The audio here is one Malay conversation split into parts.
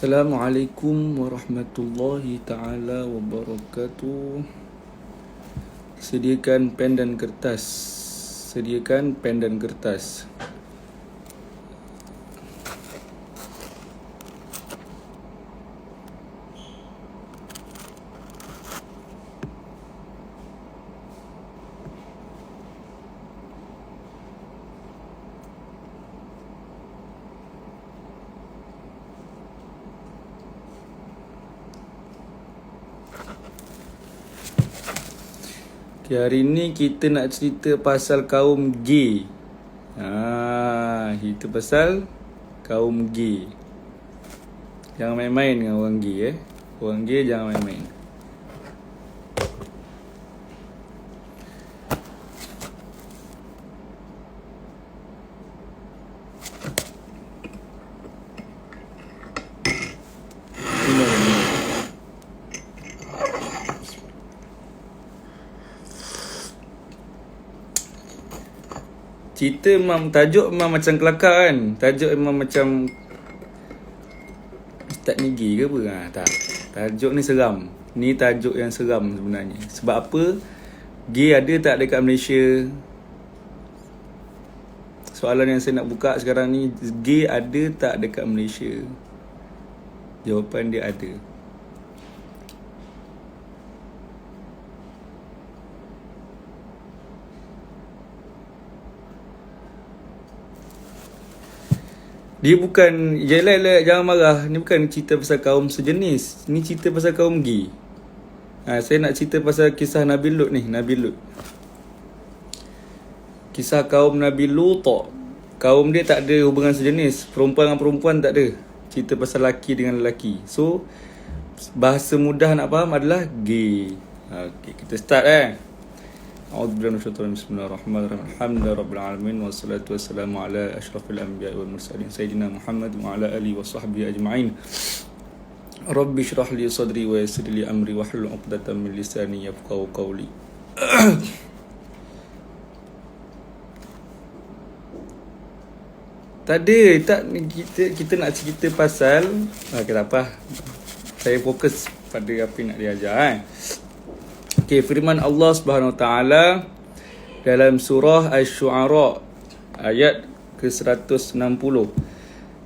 Assalamualaikum warahmatullahi ta'ala wabarakatuh. Sediakan pen dan kertas. Sediakan pen dan kertas. Okay, hari ni kita nak cerita pasal kaum gay. Kita pasal kaum gay. Jangan main-main dengan orang gay Orang gay jangan main-main. Cerita memang, tajuk memang macam kelakar kan. Tajuk memang macam Ustaz ni gay ke apa? Tak. Tajuk ni seram. Ni tajuk yang seram sebenarnya. Sebab apa? Gay ada tak dekat Malaysia? Soalan yang saya nak buka sekarang ni, gay ada tak dekat Malaysia? Jawapan dia ada. Dia bukan, jangan marah. Ni bukan cerita pasal kaum sejenis. Ni cerita pasal kaum gay. Saya nak cerita pasal kisah Nabi Lut ni. Nabi Lut. Kisah kaum Nabi Lut. Kaum dia tak ada hubungan sejenis. Perempuan dengan perempuan tak ada. Cerita pasal lelaki dengan lelaki. So, bahasa mudah nak faham adalah gay. Okay, kita start A'udzubillahi minasyaitonir rajim. Bismillahirrahmanirrahim. Alhamdulillahirabbil alamin wassalatu wassalamu ala asyrafil anbiya'i wal mursalin sayyidina Muhammad wa ala alihi washabbihi ajma'in. Rabbi shrah li sadri wa yassir li amri wahlul 'uqdatam min lisani yafqahu qawli. Kita nak cerita pasal tak apa. Saya fokus pada apa yang nak diajar Okay, firman Allah Subhanahu Wa Taala dalam surah Asy-Syu'ara ayat ke-160.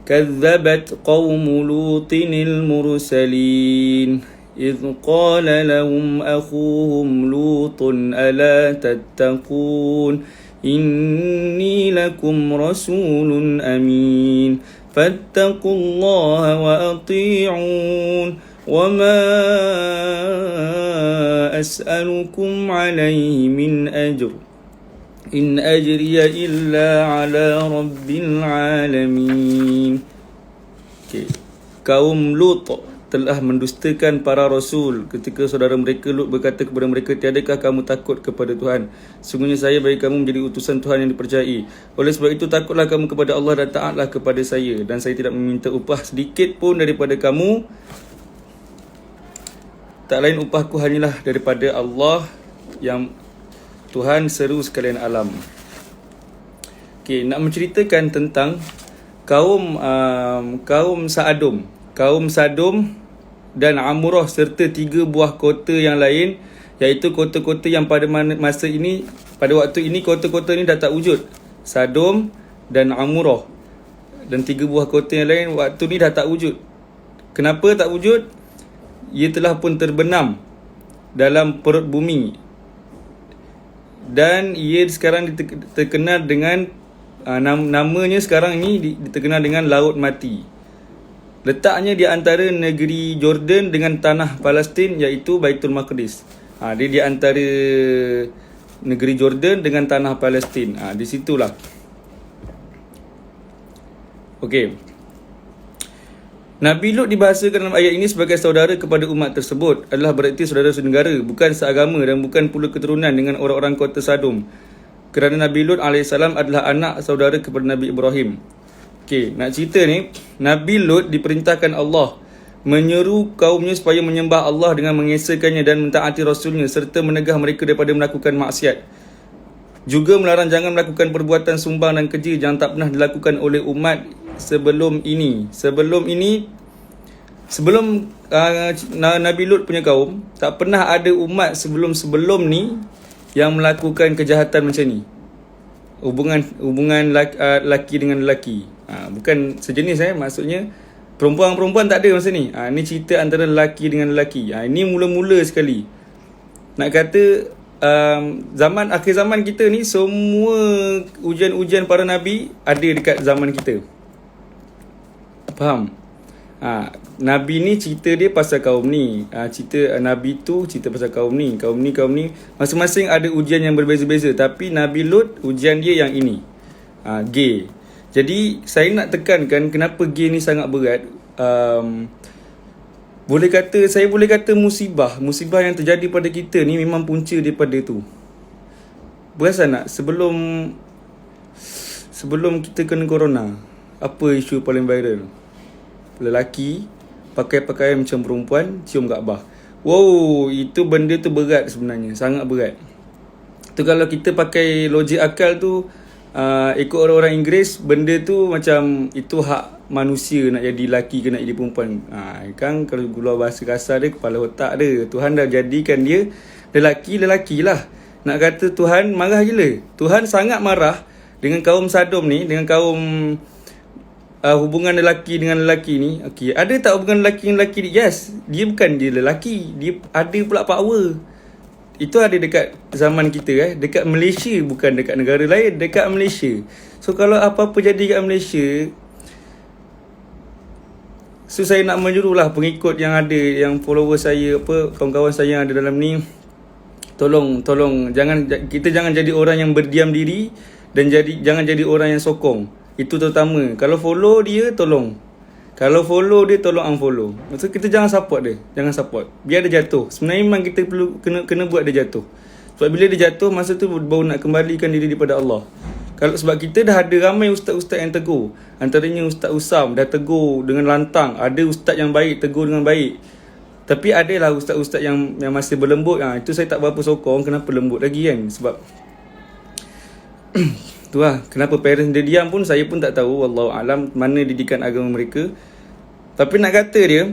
Kazzabat qaumu Lutinil mursalin idh qala lahum akhuhum Lutun ala tattaqun inni lakum rasulun amin fattaqullaha wa ati'un وَمَا أَسْأَلُكُمْ عَلَيْهِ مِنْ أَجْرٍ إِنْ أَجْرِيَ إِلَّا عَلَى رَبِّ الْعَالَمِينَ Kaum Lut telah mendustakan para rasul ketika saudara mereka Lut berkata kepada mereka, tiadakah kamu takut kepada Tuhan? Sungguhnya saya bagi kamu menjadi utusan Tuhan yang dipercayai. Oleh sebab itu takutlah kamu kepada Allah dan taatlah kepada saya, dan saya tidak meminta upah sedikit pun daripada kamu. Tak lain upahku hanyalah daripada Allah yang Tuhan seru sekalian alam. Nak menceritakan tentang kaum Sa'adum. Kaum Sadum dan Amurah serta 3 buah kota yang lain, iaitu kota-kota yang pada masa ini, pada waktu ini kota-kota ini dah tak wujud. Sadum dan Amurah dan 3 buah kota yang lain waktu ni dah tak wujud. Kenapa tak wujud? Ia telah pun terbenam dalam perut bumi, dan ia sekarang terkenal dengan namanya sekarang ini terkenal dengan Laut Mati. Letaknya di antara negeri Jordan dengan tanah Palestin, iaitu Baitul Maqdis. Dia di antara negeri Jordan dengan tanah Palestin. Di situlah. Nabi Lut dibahasakan dalam ayat ini sebagai saudara kepada umat tersebut, adalah bererti saudara senegara, bukan seagama dan bukan pula keturunan dengan orang-orang kota Sadum. Kerana Nabi Lut AS adalah anak saudara kepada Nabi Ibrahim. Nak cerita ni, Nabi Lut diperintahkan Allah menyeru kaumnya supaya menyembah Allah dengan mengesahkannya dan mentaati Rasulnya, serta menegah mereka daripada melakukan maksiat. Juga melarang jangan melakukan perbuatan sumbang dan keji yang tak pernah dilakukan oleh umat sebelum ini. Sebelum ini Sebelum Nabi Lut punya kaum, tak pernah ada umat sebelum-sebelum ni yang melakukan kejahatan macam ni. Hubungan laki dengan lelaki. Bukan sejenis maksudnya perempuan tak ada masa ni. Ni cerita antara lelaki dengan lelaki. Ini mula-mula sekali. Nak kata akhir zaman kita ni, semua ujian-ujian para nabi ada dekat zaman kita. Faham? Nabi ni cerita dia pasal kaum ni. Cerita Nabi tu cerita pasal kaum ni. Kaum ni masing-masing ada ujian yang berbeza-beza. Tapi Nabi Lut ujian dia yang ini. Gay. Jadi saya nak tekankan kenapa gay ni sangat berat. Saya boleh kata musibah yang terjadi pada kita ni memang punca daripada tu. Perasan tak sebelum kita kena corona, apa isu paling viral? Lelaki pakai pakaian macam perempuan, cium Kaabah. Wow, itu benda tu berat sebenarnya, sangat berat. Tu kalau kita pakai logik akal tu, ikut orang-orang Inggeris, benda tu macam itu hak manusia nak jadi lelaki ke nak jadi perempuan. Kan kalau keluar bahasa kasar dia, kepala otak dia. Tuhan dah jadikan dia lelaki lah. Nak kata Tuhan marah gila. Tuhan sangat marah dengan kaum Sodom ni, dengan kaum hubungan lelaki dengan lelaki ni. Okey, ada tak hubungan lelaki dengan lelaki ni? Yes, dia bukan dia lelaki, dia ada pula power. Itu ada dekat zaman kita dekat Malaysia, bukan dekat negara lain, dekat Malaysia. So kalau apa-apa jadi dekat Malaysia, so saya nak menyuruhlah pengikut yang ada, yang follower saya, kawan-kawan saya yang ada dalam ni, tolong kita jangan jadi orang yang berdiam diri, dan jangan jadi orang yang sokong. Itu terutama. Kalau follow dia, tolong. Kalau follow dia, tolong unfollow. Maksud kita jangan support dia. Jangan support. Biar dia jatuh. Sebenarnya memang kita perlu kena buat dia jatuh. Sebab bila dia jatuh, masa tu baru nak kembalikan diri daripada Allah. Sebab kita dah ada ramai ustaz-ustaz yang tegur. Antaranya Ustaz Usam dah tegur dengan lantang. Ada ustaz yang baik, tegur dengan baik. Tapi adalah ustaz-ustaz yang masih berlembut. Itu saya tak berapa sokong. Kenapa lembut lagi kan? Sebab tu kenapa parents dia diam pun saya pun tak tahu, wallahu alam mana didikan agama mereka. Tapi nak kata dia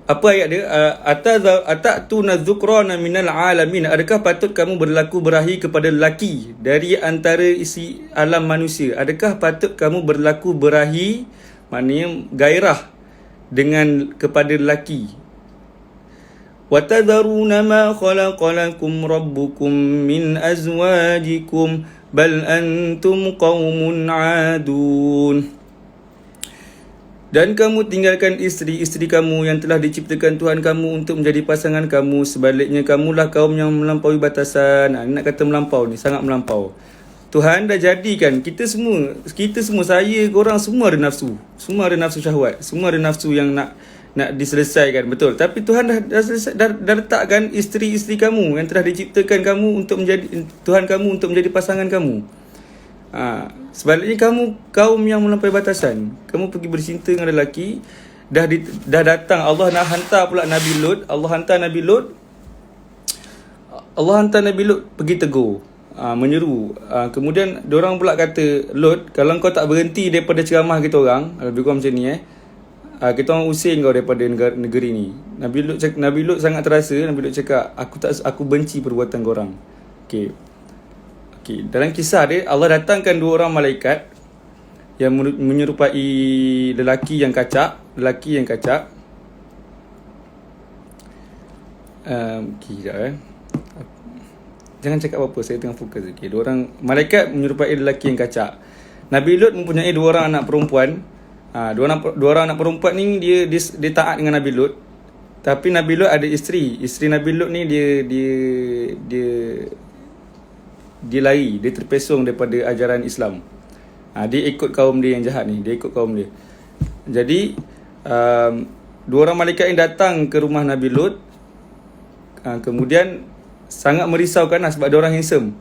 apa ayat dia, atatuna dzukrana minal alamin, adakah patut kamu berlaku berahi kepada lelaki dari antara isi alam manusia? Adakah patut kamu berlaku berahi, maknanya gairah dengan kepada lelaki? وَتَذَرُونَ مَا خَلَقَ لَكُمْ رَبُّكُمْ مِنْ أَزْوَاجِكُمْ بَلْ أَنْتُمْ قَوْمٌ عَادُونَ. Dan kamu tinggalkan isteri-isteri kamu yang telah diciptakan Tuhan kamu untuk menjadi pasangan kamu. Sebaliknya kamulah kaum yang melampaui batasan. Nak kata melampau ni, sangat melampau. Tuhan dah jadikan kita semua, saya, korang semua ada nafsu. Semua ada nafsu syahwat. Semua ada nafsu yang nak diselesaikan, betul. Tapi Tuhan dah letakkan isteri-isteri kamu yang telah diciptakan kamu untuk menjadi Tuhan kamu untuk menjadi pasangan kamu. Sebaliknya kamu kaum yang melampaui batasan. Kamu pergi bercinta dengan lelaki, dah datang Allah nak hantar pula Nabi Lut. Allah hantar Nabi Lut pergi tegur, menyeru. Kemudian diorang pula kata, Lut, kalau kau tak berhenti daripada ceramah kita orang, lebih kurang macam ni kita orang usir kau daripada negeri ni. Nabi Lut sangat terasa. Nabi Lut cakap, aku benci perbuatan korang. Okey. Dalam kisah dia, Allah datangkan 2 orang malaikat yang menyerupai lelaki yang kacak. Jangan cakap apa-apa, saya tengah fokus. 2 orang malaikat menyerupai lelaki yang kacak. Nabi Lut mempunyai 2 orang anak perempuan. Dua orang anak perempuan ni dia taat dengan Nabi Lut. Tapi Nabi Lut ada isteri. Isteri Nabi Lut ni dia lari, dia terpesong daripada ajaran Islam. Dia ikut kaum dia yang jahat ni, Jadi 2 orang malaikat yang datang ke rumah Nabi Lut, kemudian sangat merisaukan sebab dia orang handsome.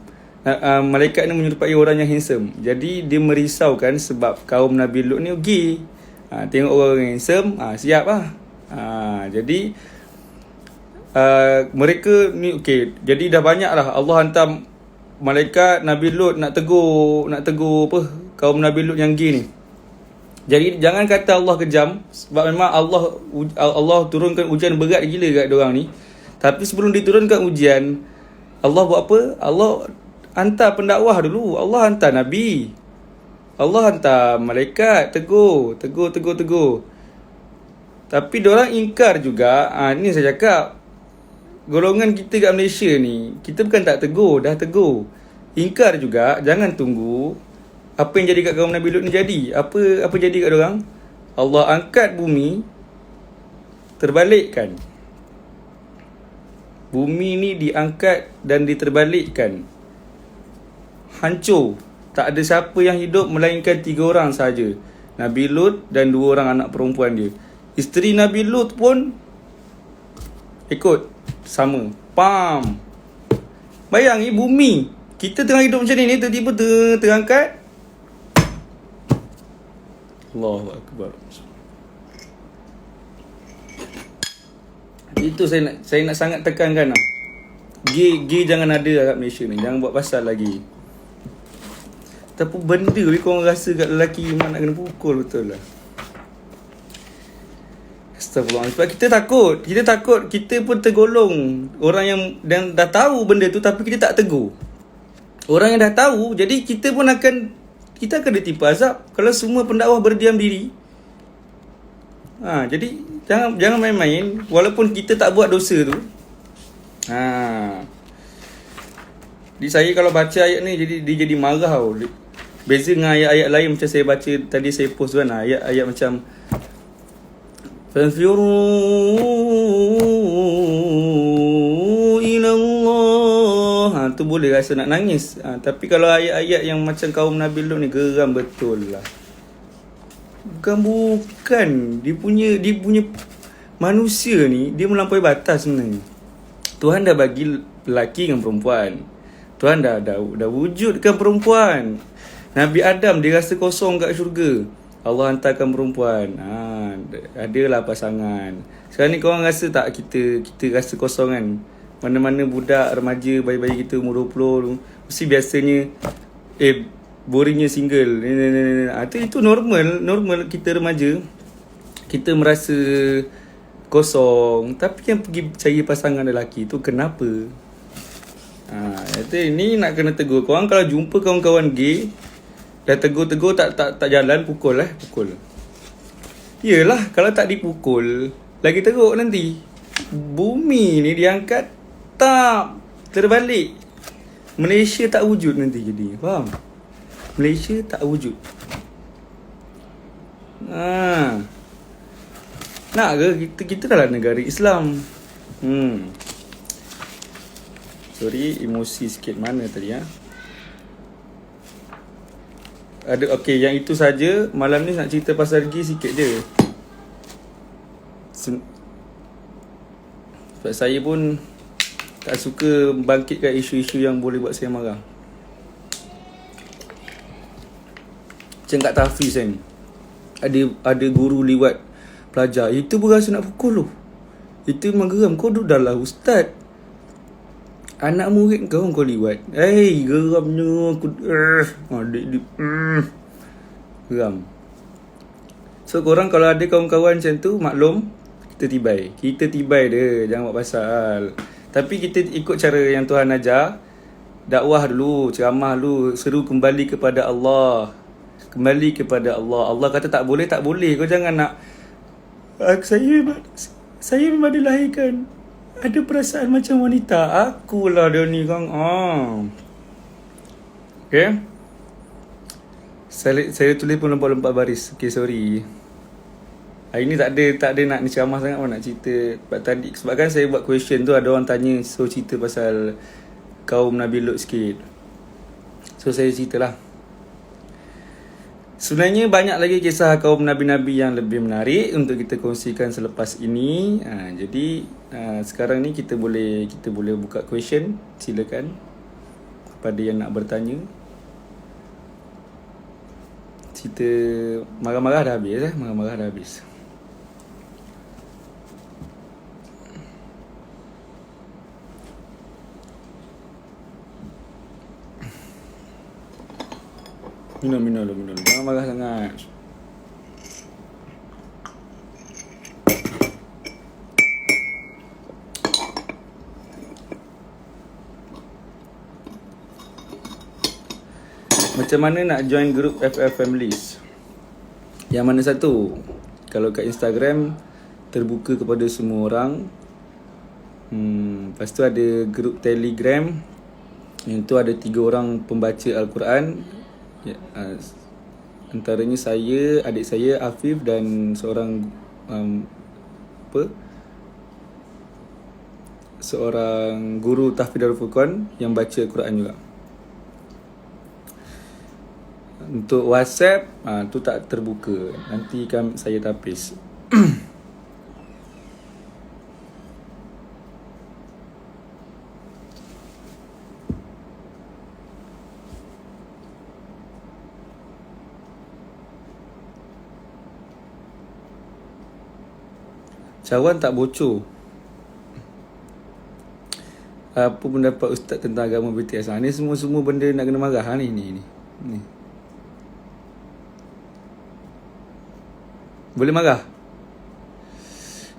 Malaikat ni menyerupai orang yang handsome. Jadi dia merisaukan sebab kaum Nabi Lut ni gay. Tengok orang yang handsome, siap lah. Jadi mereka ni okey. Jadi dah banyak lah Allah hantar malaikat Nabi Lut nak tegur kaum Nabi Lut yang gay ni. Jadi jangan kata Allah kejam, sebab memang Allah turunkan ujian berat gila kat diorang ni. Tapi sebelum diturunkan ujian, Allah buat apa? Allah hantar pendakwah dulu. Allah hantar Nabi. Allah hantar malaikat, tegur. Tapi diorang ingkar juga. Ni saya cakap, golongan kita kat Malaysia ni, kita bukan tak tegur, dah tegur. Ingkar juga, jangan tunggu apa yang jadi kat kaum Nabi Lut ni jadi. Apa jadi kat diorang? Allah angkat bumi, terbalikkan. Bumi ni diangkat dan diterbalikkan. Hancur. Tak ada siapa yang hidup melainkan 3 orang saja. Nabi Lut dan 2 orang anak perempuan dia. Isteri Nabi Lut pun ikut sama. Pam. Bayang ni bumi. Kita tengah hidup macam ni, tiba-tiba terangkat. Allahu Akbar. Itu saya nak sangat tekankan lah. Gay jangan ada kat Malaysia ni. Jangan buat pasal lagi. Tapi benda ni korang rasa kat lelaki memang nak kena pukul betul lah. Astagfirullah. Sebab kita takut kita pun tergolong orang yang dah tahu benda tu tapi kita tak tegur. Orang yang dah tahu, jadi kita akan ditipu azab kalau semua pendakwah berdiam diri. Jadi jangan main-main walaupun kita tak buat dosa tu. Jadi saya kalau baca ayat ni dia jadi marah tau. Beza dengan ayat-ayat lain macam saya baca tadi, saya post kan, ayat macam fanfiru ila Allah, tu boleh rasa nak nangis. Tapi kalau ayat-ayat yang macam kaum Nabi Lut ni, geram betul lah. Bukan dia punya manusia ni, dia melampaui batas sebenarnya. Tuhan dah bagi lelaki dengan perempuan. Tuhan dah wujudkan perempuan. Nabi Adam dia rasa kosong kat syurga, Allah hantarkan perempuan. Adalah pasangan. Sekarang ni korang rasa tak kita rasa kosong kan? Mana-mana budak remaja, bayi-bayi kita umur 20 mesti biasanya boringnya single. Itu normal kita remaja. Kita merasa kosong, tapi yang pergi cari pasangan lelaki tu kenapa? Ini nak kena tegur. Korang kalau jumpa kawan-kawan gay dah tegur-tegur tak jalan, pukul. Yelah, kalau tak dipukul lagi teruk nanti. Bumi ni diangkat, tak terbalik. Malaysia tak wujud nanti jadi. Faham? Malaysia tak wujud. Nak ke kita dah lah negara Islam. Sorry, emosi sikit mana tadi Okey, yang itu saja. Malam ni nak cerita pasal gay sikit je. Sebab saya pun tak suka bangkitkan isu-isu yang boleh buat saya marah. Macam kat Tafiz kan, ada guru liwat pelajar. Itu pun rasa nak pukul tu. Itu memang geram. Kau dah lah ustaz, anak murid kau liwat. Geramnya aku. Geram. So korang kalau ada kawan-kawan macam tu, maklum, kita tibai dia. Jangan buat pasal. Tapi kita ikut cara yang Tuhan ajar. Dakwah dulu, ceramah dulu, seru kembali kepada Allah. Allah kata tak boleh. Kau jangan nak saya memang dilahirkan ada perasaan macam wanita. Akulah dia ni kang. Okay. Saya tulis pun lompat-lompat baris. Okay, sorry. Hari ni tak ada nak ceramah sangat pun, nak cerita. Sebab kan saya buat question tu, ada orang tanya, so cerita pasal kaum Nabi Lut sikit. So saya ceritalah. Sebenarnya banyak lagi kisah kaum Nabi-Nabi yang lebih menarik untuk kita kongsikan selepas ini. Jadi sekarang ni kita boleh buka question. Silakan kepada yang nak bertanya. Cerita marah-marah dah habis. Marah-marah dah habis. Minum. Jangan marah sangat. Macam mana nak join group FF Families? Yang mana satu? Kalau kat Instagram terbuka kepada semua orang. Lepas tu ada group Telegram. Yang tu ada 3 orang pembaca Al-Quran. Antaranya saya, adik saya Afif dan seorang seorang guru tahfiz Darul Furqan yang baca Al-Quran juga. Untuk WhatsApp tu tak terbuka. Nanti kan saya tapis. Cawan tak bocor. Apa pendapat Ustaz tentang agama BTS? Ni semua benda nak kena marah ni. Boleh marah?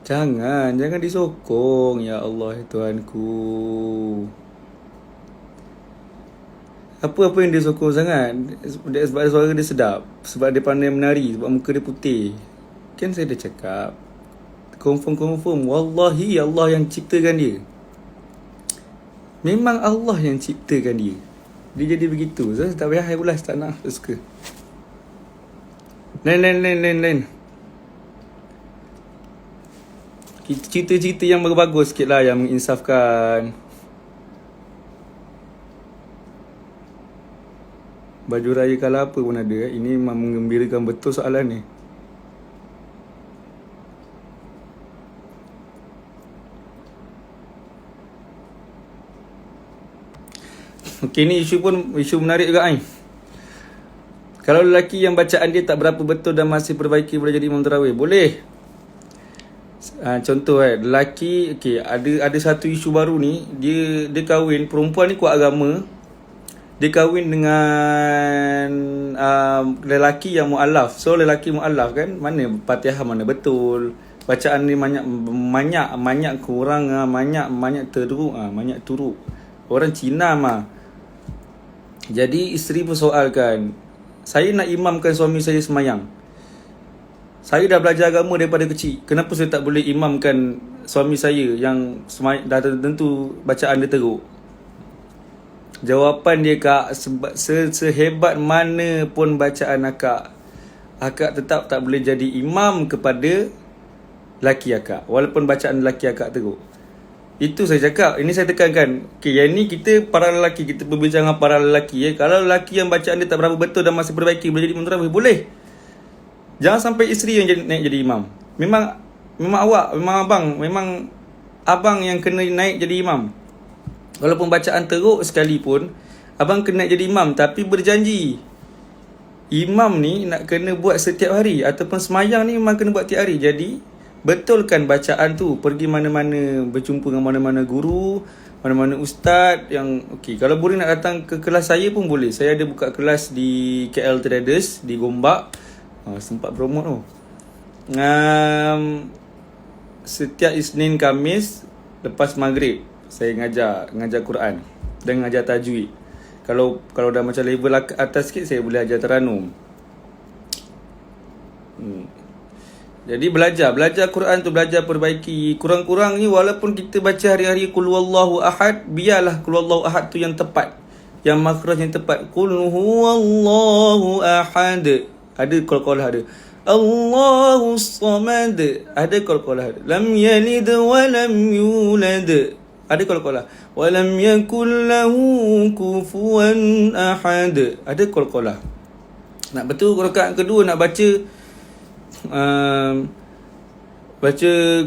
Jangan disokong. Ya Allah, Tuhanku. Apa yang dia sokong sangat? Sebab suara dia sedap, sebab dia pandai menari, sebab muka dia putih. Kan saya dah cakap, confirm wallahi Allah yang ciptakan dia. Memang Allah yang ciptakan dia. Dia jadi begitu. Saya tak payah saya ulas, tak nak, tak suka. Lain. Cerita-cerita yang bagus sikit lah, yang menginsafkan. Baju raya kala apa pun ada. Ini memang menggembirakan betul soalan ni. Okey, ni isu menarik juga ni. Kalau lelaki yang bacaan dia tak berapa betul dan masih perbaiki, boleh jadi imam tarawih? Boleh. Contoh lelaki, ada satu isu baru ni, dia kahwin, perempuan ni kuat agama. Dia kahwin dengan lelaki yang mu'alaf. So lelaki mu'alaf kan, mana Fatihah mana betul, bacaan ni banyak kurang, banyak teruk. Orang Cina mah. Jadi isteri persoalkan, saya nak imamkan suami saya semayang. Saya dah belajar agama daripada kecil. Kenapa saya tak boleh imamkan suami saya yang dah tentu bacaan dia teruk? Jawapan dia, Kak, sehebat mana pun bacaan akak tetap tak boleh jadi imam kepada laki akak, walaupun bacaan laki akak teruk. Itu saya cakap. Ini saya tekankan. Yang ni kita para lelaki, kita berbincang dengan para lelaki. Kalau lelaki yang bacaan dia tak berapa betul dan masih perbaiki, boleh jadi imam tarawih, boleh. Jangan sampai isteri yang naik jadi imam. Memang abang yang kena naik jadi imam. Walaupun bacaan teruk sekalipun, abang kena naik jadi imam, tapi berjanji imam ni nak kena buat setiap hari, ataupun semayang ni memang kena buat tiap hari. Jadi betulkan bacaan tu. Pergi mana-mana, berjumpa dengan mana-mana guru, mana-mana ustaz yang kalau boleh nak datang ke kelas saya pun boleh. Saya ada buka kelas di KL Traders, di Gombak. Sempat promote tu. Setiap Isnin Khamis lepas maghrib saya ngajar Quran dan ngajar tajwid. Kalau dah macam level atas sikit, saya boleh ajar Taranum. Jadi belajar Quran tu, belajar perbaiki. Kurang-kurang ni, walaupun kita baca hari-hari Qul huwallahu ahad, biarlah Qul huwallahu ahad tu yang tepat, yang makhraj yang tepat. Qul huwallahu ahad. Ada qalqalah, ada Allahus samad, ada qalqalah. Lam yalid wa lam yulad, ada qalqalah. Wa lam yakul lahu kufuwan ahad, ada qalqalah. Nak betul rakaat kedua nak baca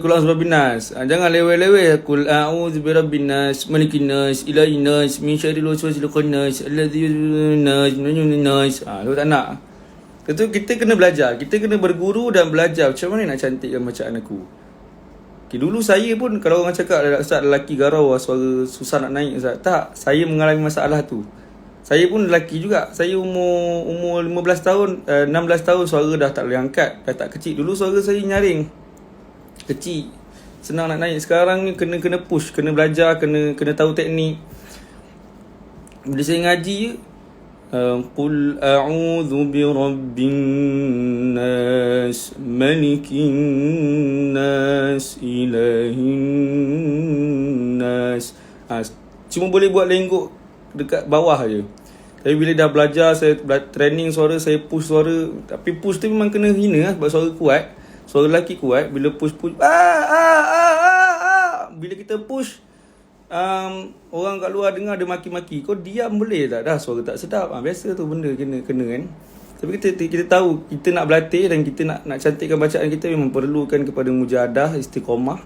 Qul a'udzu birabbin nas. Jangan leweh-leweh. Qul a'udzu birabbin nas, malikin nas, ilahin nas, min syarril waswasil khannas, alladzi nas. Lu tak nak. Itu kita kena belajar. Kita kena berguru dan belajar macam mana nak cantikkan bacaan aku. Dulu saya pun, kalau orang cakap Ustaz lelaki garau, suara susah nak naik Ustaz, tak, saya mengalami masalah tu. Saya pun lelaki juga. Saya umur 15 tahun, 16 tahun suara dah tak boleh angkat, dah tak kecil. Dulu suara saya nyaring, kecil, senang nak naik. Sekarang ni kena push, kena belajar, kena tahu teknik. Bila saya ngaji je, Qul a'udhu bi rabbin nas, malikin nas, ilahin nas. Cuma boleh buat lenggok dekat bawah je. Tapi bila dah belajar, saya training suara, saya push suara. Tapi push tu memang kena hina lah, sebab suara kuat. Suara lelaki kuat. Bila push bila kita push, orang kat luar dengar dia maki-maki, kau diam boleh tak? Dah suara tak sedap. Biasa tu benda kena kan. Tapi kita tahu, kita nak berlatih dan kita nak cantikkan bacaan kita, memang perlukan kepada mujahadah, istiqamah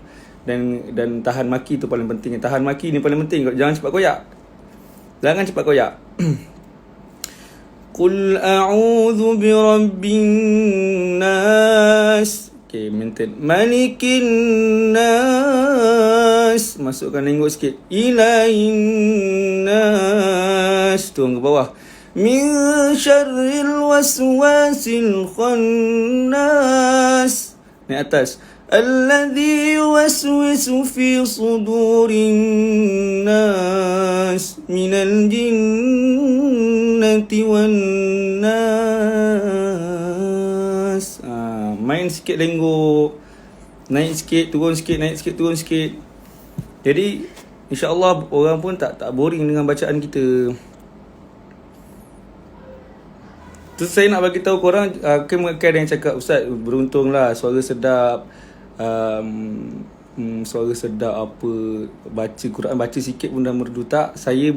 dan tahan maki tu paling penting. Tahan maki ni paling penting. Jangan cepat koyak. Qul a'udhu bi rabbin nas. Okay, maintain. Malikin nas. Masukkan lenggok sikit. Ilahin nas. Turun ke bawah. Min syarril waswasil khannas. Naik atas. Alladhi yuwaswisu fi sudurin nas minal jinnati wan nas. Main sikit lenggok. Naik sikit, turun sikit, naik sikit, turun sikit. Jadi insya-Allah orang pun tak boring dengan bacaan kita. Tu saya nak bagi tahu korang, mungkin ada yang cakap, Ustaz, beruntunglah suara sedap, suara sedap apa, baca Quran, baca sikit pun dah merdu. Tak, saya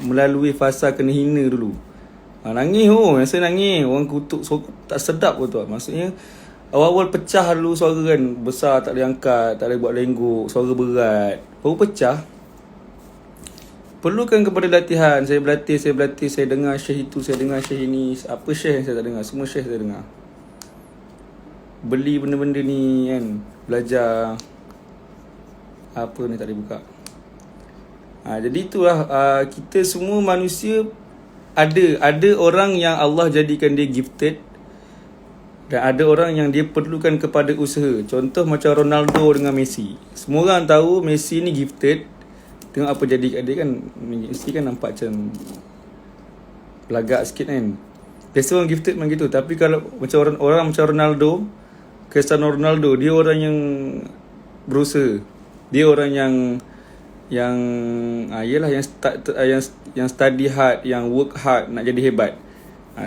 melalui fasa kena hina dulu. Nangis saya nangis. Orang kutuk tak sedap pun tu. Maksudnya awal-awal pecah dulu suara kan, besar tak boleh angkat, tak boleh buat lenggok, suara berat, baru pecah. Perlukan kepada latihan. Saya berlatih, saya dengar syekh itu, saya dengar syekh ini. Apa syekh yang saya tak dengar? Semua syekh saya dengar. Beli benda-benda ni kan, belajar. Apa ni tak boleh buka. Jadi itulah, kita semua manusia ada orang yang Allah jadikan dia gifted, dan ada orang yang dia perlukan kepada usaha. Contoh macam Ronaldo dengan Messi. Semua orang tahu Messi ni gifted. Tengok apa jadi kat dia kan, mesti kan nampak macam belagak sikit kan. Biasa orang gifted memang gitu. Tapi kalau macam orang macam Ronaldo, Cristiano Ronaldo, dia orang yang berusaha. Dia orang yang study hard, yang work hard nak jadi hebat.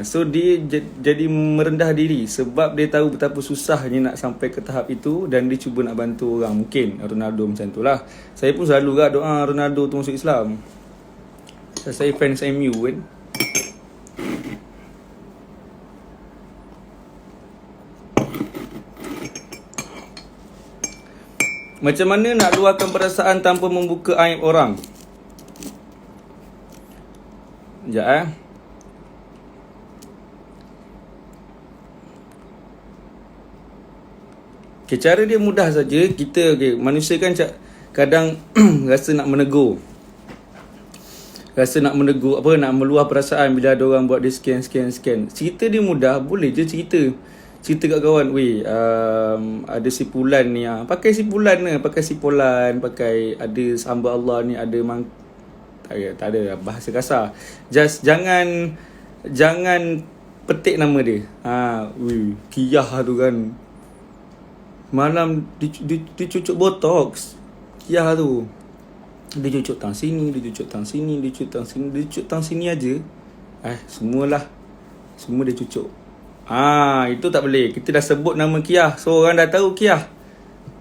So dia jadi merendah diri sebab dia tahu betapa susahnya nak sampai ke tahap itu, dan dia cuba nak bantu orang. Mungkin Ronaldo macam tu lah. Saya pun selalu doa Ronaldo tu masuk Islam. Saya fans MU kan. Macam mana nak luahkan perasaan tanpa membuka aib orang? Sekejap cara dia mudah saja. Kita manusia kan kadang rasa nak menegur, nak meluah perasaan bila ada orang buat dia scan. Cerita dia mudah, boleh je cerita kat kawan. Ada si Pulan ni, pakai si Pulan, pakai ada hamba Allah ni, ada tak ada bahasa kasar. Just jangan petik nama dia. Kiyah tu kan, malam dia cucuk botox. Kiyah tu dia cucuk tang sini, dia cucuk tang sini aja. Semua dia cucuk. Itu tak boleh. Kita dah sebut nama Kiyah, so orang dah tahu Kiyah.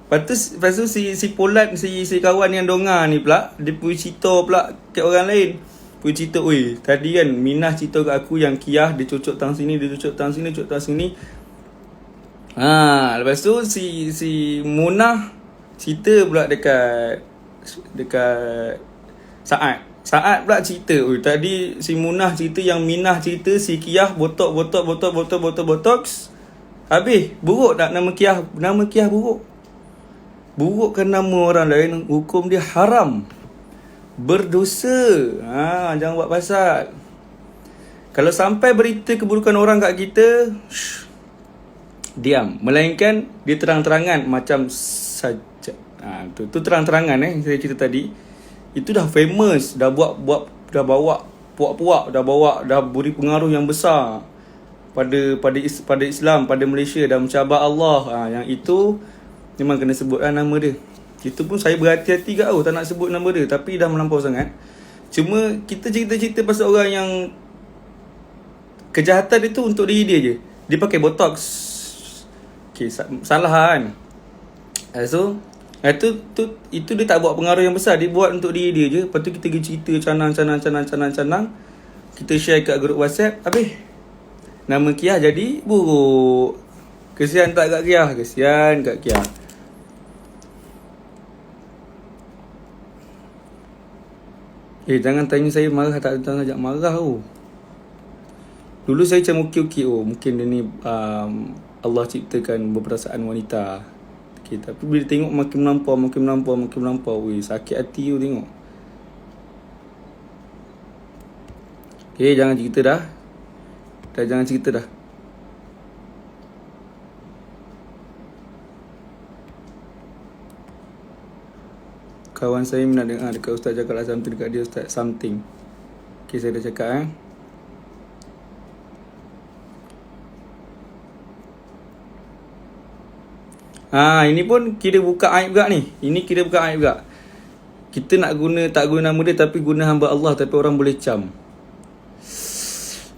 Lepas tu si Polat, si kawan yang dongar ni pula, dia pergi cerita pula kat orang lain. Pergi cerita, tadi kan Minah cerita kat aku yang Kiyah dia cucuk tang sini, dia cucuk tang sini. Lepas tu si Munah cerita pula dekat Saat pula cerita. Tadi si Munah cerita, yang Minah cerita si Kiyah botox. Habis buruk tak nama Kiyah? Nama Kiyah buruk. Burukkan nama orang lain, hukum dia haram, berdosa. Jangan buat pasal. Kalau sampai berita keburukan orang kat kita, diam. Melainkan dia terang-terangan macam saja. Tu terang-terangan saya cerita tadi. Itu dah famous, dah bawa puak-puak, dah beri pengaruh yang besar pada Islam, pada Malaysia, dan mencabar Allah. Yang itu memang kena sebutlah nama dia. Kita pun saya berhati-hati kat tak nak sebut nama dia, tapi dah melampau sangat. Cuma kita cerita-cerita pasal orang yang kejahatan dia tu untuk diri dia je. Dia pakai botox. Okay, salah kan. So itu dia tak buat pengaruh yang besar. Dia buat untuk diri dia je. Lepas tu kita pergi cerita canang. Kita share kat grup WhatsApp. Habis nama Kia jadi buruk. Kesian tak kat Kia? Kesian kat Kia. Jangan tanya saya marah tak datang ajak marah tu. Dulu saya macam okey-okey. Mungkin dia ni Allah ciptakan berperasaan wanita. Okay, tapi bila tengok makin melampau, sakit hati tu tengok. Okay, jangan cerita dah. Jangan cerita dah. Kawan saya nak dengar dekat Ustaz cakap lah something dekat dia, Ustaz something. Okay, saya dah cakap ini pun kira buka aib juga ni. Ini kira buka aib juga. Kita nak tak guna nama dia, tapi guna hamba Allah, tapi orang boleh cam.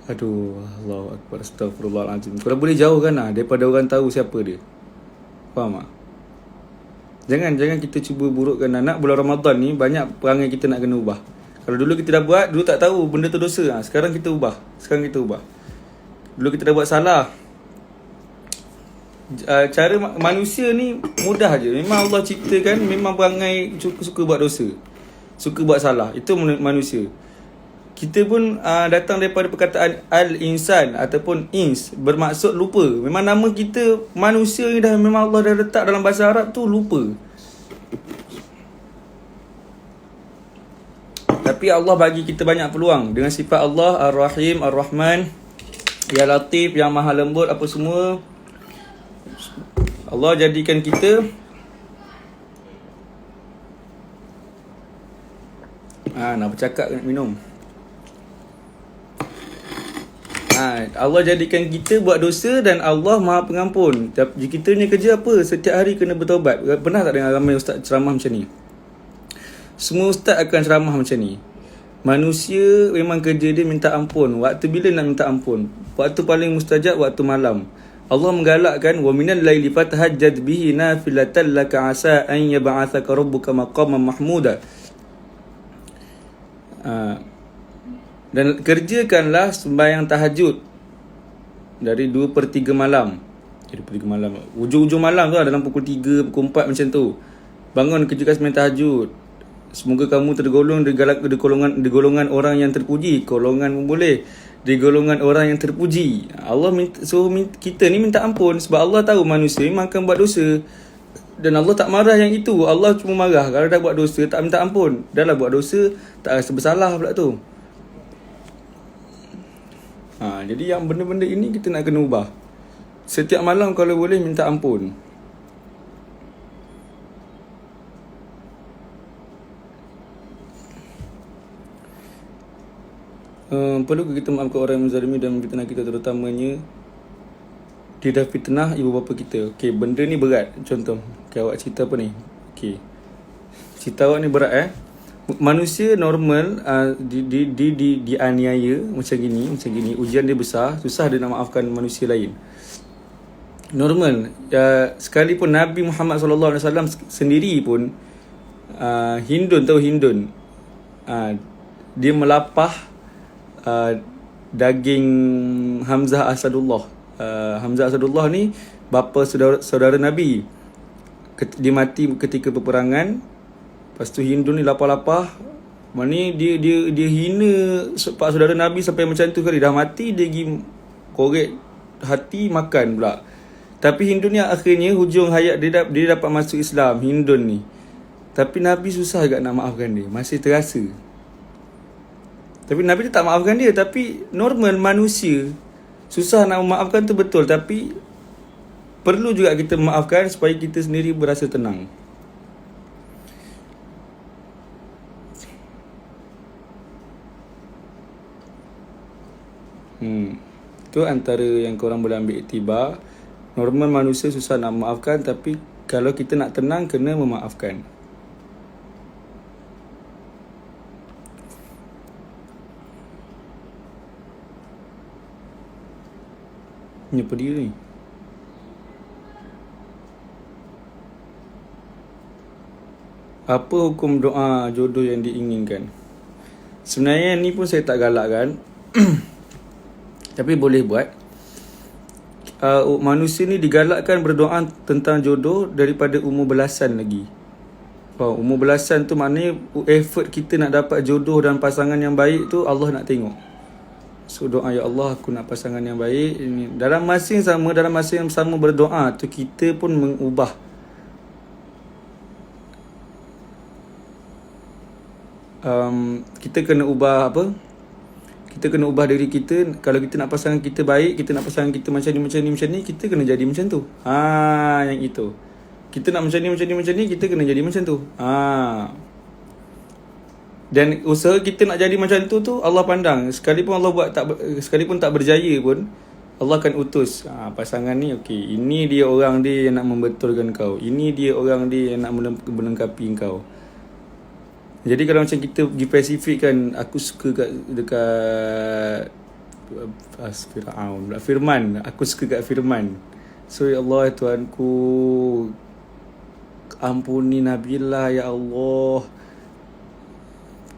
Aduh, Allahu Akbar, astagfirullahaladzim. Kalau boleh jauhkan daripada orang tahu siapa dia. Faham tak? Jangan kita cuba burukkan anak. Bulan Ramadan ni banyak perangai kita nak kena ubah. Kalau dulu kita dah buat, dulu tak tahu benda tu dosa. Sekarang kita ubah. Dulu kita dah buat salah. Cara manusia ni mudah je. Memang Allah ciptakan, memang perangai suka buat dosa, suka buat salah. Itu manusia. Kita pun datang daripada perkataan al-insan ataupun ins, bermaksud lupa. Memang nama kita manusia ni dah memang Allah dah letak dalam bahasa Arab tu lupa. Tapi Allah bagi kita banyak peluang dengan sifat Allah Ar-Rahim, Ar-Rahman, Ya Latif, yang Maha Lembut, apa semua. Allah jadikan kita nak bercakap, nak minum. Allah jadikan kita buat dosa dan Allah Maha Pengampun. Tapi kita ni kerja apa? Setiap hari kena bertaubat. Pernah tak dengar ramai ustaz ceramah macam ni? Semua ustaz akan ceramah macam ni. Manusia memang kerja dia minta ampun. Waktu bila nak minta ampun? Waktu paling mustajab, waktu malam. Allah menggalakkan, wa minal laili fatahajjad bihi nafilatan laka asa an yab'athaka rabbuka maqaman mahmuda. Dan kerjakanlah sembahyang tahajud dari 2/3 malam. Ujung-ujung malam tu dalam pukul 3, pukul 4 macam tu. Bangun, kerjakan sembahyang tahajud. Semoga kamu tergolong di golongan orang yang terpuji. Golongan pun boleh. Di golongan orang yang terpuji. Allah kita ni minta ampun sebab Allah tahu manusia memang akan buat dosa. Dan Allah tak marah yang itu. Allah cuma marah kalau dah buat dosa tak minta ampun. Dah lah buat dosa, tak rasa bersalah pula tu. Jadi yang benda-benda ini kita nak kena ubah. Setiap malam kalau boleh minta ampun. Perlu kita maafkan orang yang menzalimi dan memfitnah kita, terutamanya dia dah fitnah ibu bapa kita. Okey, benda ni berat. Contoh, awak cerita apa ni? Okey, cerita awak ni berat Manusia normal dianiaya macam gini, ujian dia besar, susah dia nak maafkan manusia lain. Normal. Sekalipun Nabi Muhammad SAW sendiri pun Hindun, tahu Hindun? Dia melapah daging Hamzah Asadullah. Hamzah Asadullah ni bapa saudara Nabi. Dia mati ketika peperangan. Lepas tu Hindun ni lapar-lapar. Mana dia hina pak saudara Nabi sampai macam tu kali. Dah mati dia pergi korek hati makan pula. Tapi Hindun ni akhirnya hujung hayat dia dapat masuk Islam, Hindun ni. Tapi Nabi susah agak nak maafkan dia. Masih terasa. Tapi Nabi dia tak maafkan dia. Tapi normal manusia susah nak memaafkan tu betul. Tapi perlu juga kita memaafkan supaya kita sendiri berasa tenang. Tu antara yang korang boleh ambil iktibar. Normal manusia susah nak maafkan, tapi kalau kita nak tenang, kena memaafkan. Ni apa dia ni? Apa hukum doa jodoh yang diinginkan? Sebenarnya ni pun saya tak galakkan. Tapi boleh buat. Manusia ni digalakkan berdoa tentang jodoh daripada umur belasan lagi. Umur belasan tu maknanya effort kita nak dapat jodoh dan pasangan yang baik tu Allah nak tengok. So doa, ya Allah aku nak pasangan yang baik. Dalam masa yang sama berdoa tu kita pun mengubah kita kena ubah apa? Kita kena ubah diri kita. Kalau kita nak pasangan kita baik, kita nak pasangan kita macam ni, kita kena jadi macam tu. Yang itu. Kita nak macam ni, kita kena jadi macam tu. Dan usaha kita nak jadi macam tu Allah pandang. Sekalipun tak berjaya pun, Allah akan utus pasangan ni. Okey, ini dia orang dia yang nak membetulkan kau. Ini dia orang dia yang nak melengkapi kau. Jadi kalau macam kita pergi Pasifik kan, aku suka dekat Firman. Aku suka kat Firman. So ya Allah, Tuhanku, ampuni Nabila, ya Allah.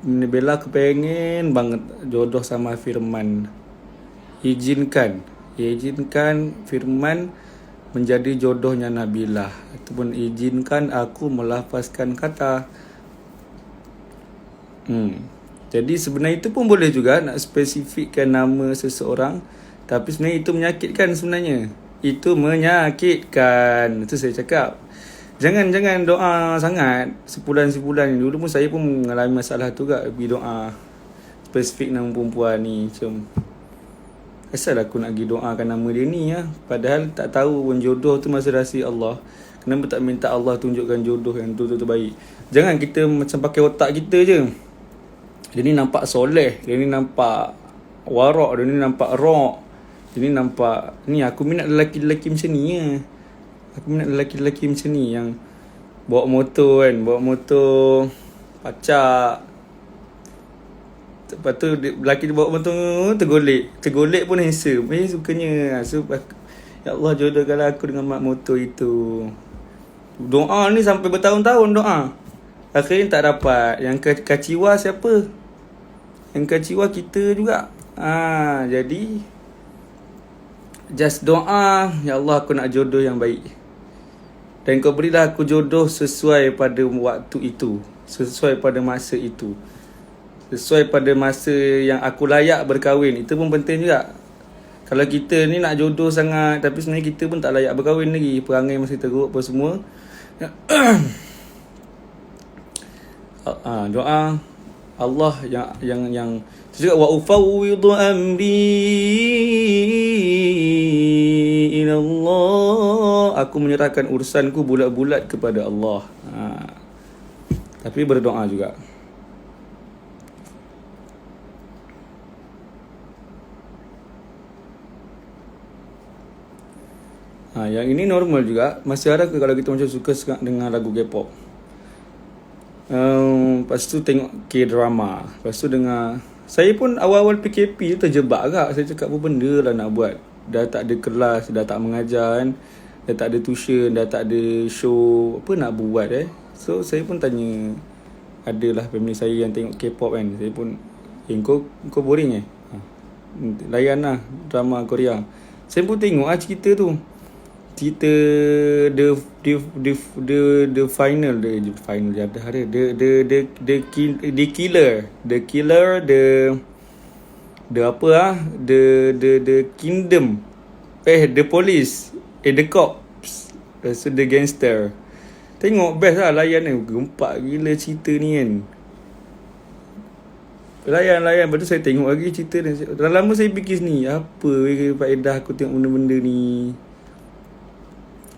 Nabila kepengen banget jodoh sama Firman. Izinkan Firman menjadi jodohnya Nabila. Ataupun izinkan aku melafazkan kata. Jadi sebenarnya itu pun boleh juga nak spesifikkan nama seseorang. Tapi sebenarnya itu menyakitkan sebenarnya. Itu menyakitkan. Itu saya cakap. Jangan doa sangat sebulan-sebulan. Dulu pun saya pun mengalami masalah tu juga. Pergi doa spesifik nama perempuan ni. Macam asal aku nak pergi doakan nama dia ni ya. Padahal tak tahu pun jodoh tu masih rahsia Allah. Kenapa tak minta Allah tunjukkan jodoh yang tu terbaik. Jangan kita macam pakai otak kita je. Dia ni nampak soleh, dia ni nampak warak, dia ni nampak rok, dia ni nampak ni aku minat lelaki-lelaki macam ni ya. Aku minat lelaki-lelaki macam ni yang bawa motor pacak. Lepas tu lelaki dia bawa motor tergolek pun handsome. Sukanya. So, ya Allah jodohkanlah aku dengan mak motor itu. Doa ni sampai bertahun-tahun doa. Akhirnya tak dapat. Yang kaciwa siapa? Yang kaciwa kita juga. Jadi just doa, ya Allah aku nak jodoh yang baik. Dan kau berilah aku jodoh sesuai pada waktu itu, sesuai pada masa itu, sesuai pada masa yang aku layak berkahwin. Itu pun penting juga. Kalau kita ni nak jodoh sangat tapi sebenarnya kita pun tak layak berkahwin lagi, perangai masih teruk apa semua. Doa Allah yang juga wa ufawwidu amri ila Allah. Aku menyerahkan urusanku bulat-bulat kepada Allah. Tapi berdoa juga. Yang ini normal juga. Masih ada kalau kita macam suka dengan lagu K-pop. Lepas tu tengok K-drama. Lepas tu dengar. Saya pun awal-awal PKP tu terjebak agak. Saya cakap apa benda lah nak buat. Dah tak ada kelas, dah tak mengajar kan. Dah tak ada tuition, dah tak ada show. Apa nak buat So saya pun tanya. Adalah family saya yang tengok K-pop kan. Saya pun kau boring layan lah drama Korea. Saya pun tengok cerita tu. Cerita the final kingdom the police the cops, so the gangster. Tengok best lah, layan ni. Gempak gila cerita ni kan. Layan lepas tu saya tengok lagi cerita ni. Dah lama saya fikir sini, apa faedah aku tengok benda-benda ni.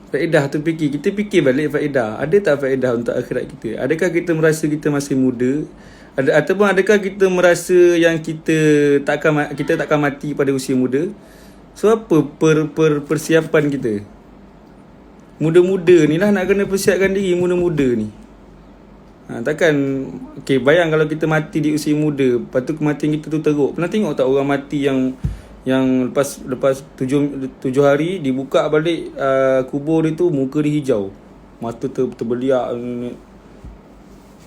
Faedah tu kita fikir balik faedah. Ada tak faedah untuk akhirat kita? Adakah kita merasa kita masih muda? Ataupun adakah kita merasa yang kita takkan mati pada usia muda? So apa persiapan kita? Muda-muda ni lah nak kena persiapkan diri, muda-muda ni. Takkan bayang kalau kita mati di usia muda, lepas tu kematian kita tu teruk. Pernah tengok tak orang mati yang lepas 7 hari dibuka balik kubur dia tu, muka dia hijau, mata terbeliak,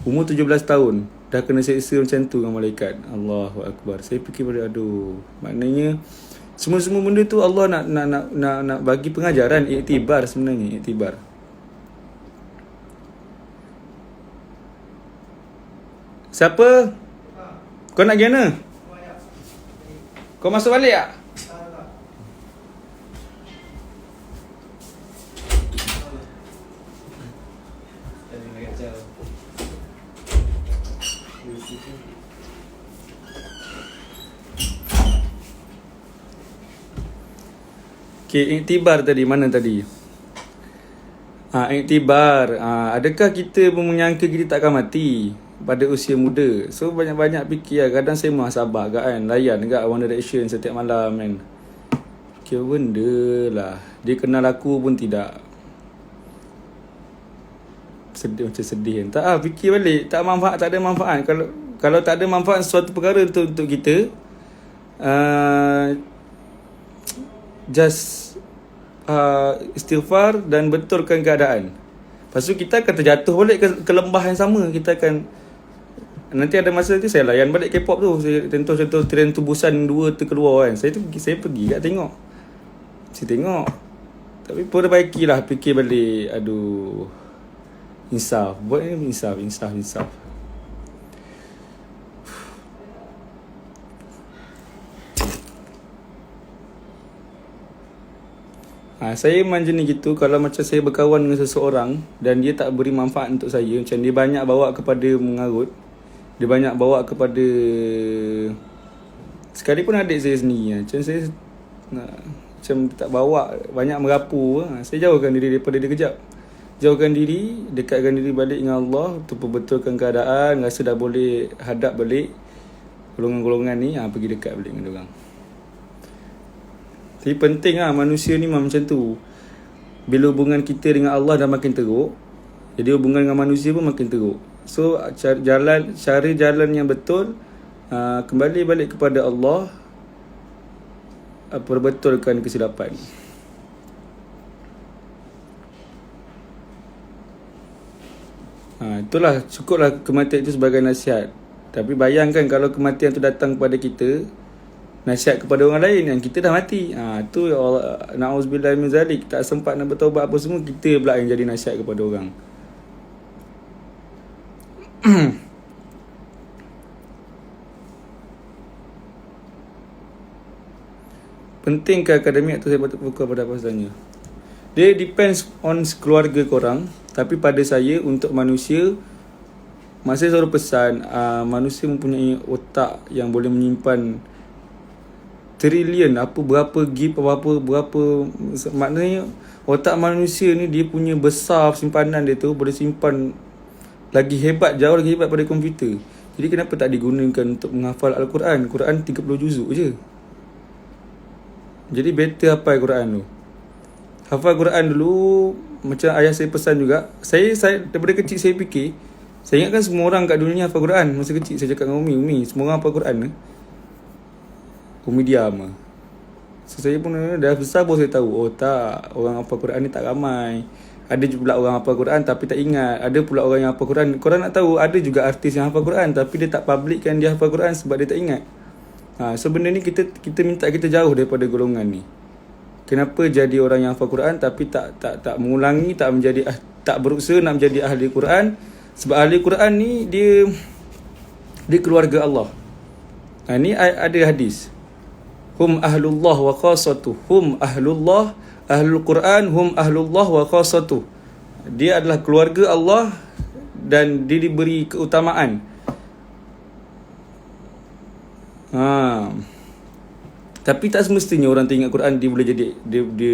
umur 17 tahun dah kena seksa macam tu dengan malaikat. Allahu Akbar. Saya fikir pada maknanya semua benda tu Allah nak bagi pengajaran, iktibar sebenarnya, iktibar. Siapa? Kau nak pergi mana? Kau masuk balik tak? Okay, iktibar tadi, mana tadi? Iktibar. Adakah kita menyangka kita tak akan mati pada usia muda? So banyak-banyak fikir lah. Kadang saya muhasabah kan, layan kat One Direction setiap malam kan. Kira benda lah, dia kenal aku pun tidak. Sedih, macam sedih kan. Tak fikir balik, tak ada manfaat. Kalau tak ada manfaat sesuatu perkara untuk kita, just istighfar dan betulkan keadaan. Lepas tu kita akan terjatuh balik ke lembah yang sama. Kita akan, nanti ada masa nanti saya layan balik K-pop tu. Saya contoh Tren Tubusan 2 terkeluar kan. Saya pergi kat tengok. Saya tengok. Tapi perbaikilah, fikir balik. Insaf. Buat ni insaf. Saya memang jenis gitu. Kalau macam saya berkawan dengan seseorang dan dia tak beri manfaat untuk saya, macam dia banyak bawa kepada mengarut, dia banyak bawa kepada, sekalipun adik saya sendiri, macam saya macam tak bawa, banyak merapu, saya jauhkan diri daripada dia kejap. Jauhkan diri, dekatkan diri balik dengan Allah untuk perbetulkan keadaan. Rasa dah boleh hadap balik golongan-golongan ni, pergi dekat balik dengan diorang. Tapi penting manusia ni memang macam tu. Bila hubungan kita dengan Allah dah makin teruk, jadi hubungan dengan manusia pun makin teruk. So cari jalan yang betul, kembali balik kepada Allah, perbetulkan kesilapan. Itulah, cukuplah kematian itu sebagai nasihat. Tapi bayangkan kalau kematian tu datang kepada kita, nasihat kepada orang lain yang kita dah mati. Tu na'udzubillah min zalik, tak sempat nak bertaubat apa semua, kita pula yang jadi nasihat kepada orang. Pentingkah akademik tu? Saya buka pada pasanya. Dia depends on keluarga korang. Tapi pada saya, untuk manusia, saya selalu pesan, manusia mempunyai otak yang boleh menyimpan trilion, berapa gig, berapa, maknanya otak manusia ni dia punya besar simpanan dia tu, boleh simpan lagi hebat, jauh lagi hebat pada komputer. Jadi kenapa tak digunakan untuk menghafal Al-Quran? Quran 30 juzuk je. Jadi better hafal Quran tu. Hafal Quran dulu. Macam ayah saya pesan juga. Saya daripada kecil saya fikir, saya ingatkan semua orang kat dunia hafal Quran. Masa kecil saya cakap dengan Umi, semua orang hafal Quran. Umi diam. So saya pun dah besar pun saya tahu, oh tak, orang hafal Quran ni tak ramai. Ada pula orang hafal Quran tapi tak ingat. Ada pula orang yang hafal Quran, korang nak tahu, ada juga artis yang hafal Quran tapi dia tak publickan dia hafal Quran sebab dia tak ingat. So benda ni kita minta kita jauh daripada golongan ni. Kenapa jadi orang yang hafal Quran tapi tak mengulangi, tak berusaha nak menjadi ahli Quran? Sebab ahli Quran ni dia keluarga Allah. Ni ada hadis. Hum ahlullah wa khasatuh. Hum ahlullah, ahlul Quran, hum ahlullah wa khasatuh. Dia adalah keluarga Allah dan dia diberi keutamaan. Tapi tak semestinya orang tu ingat Quran dia boleh jadi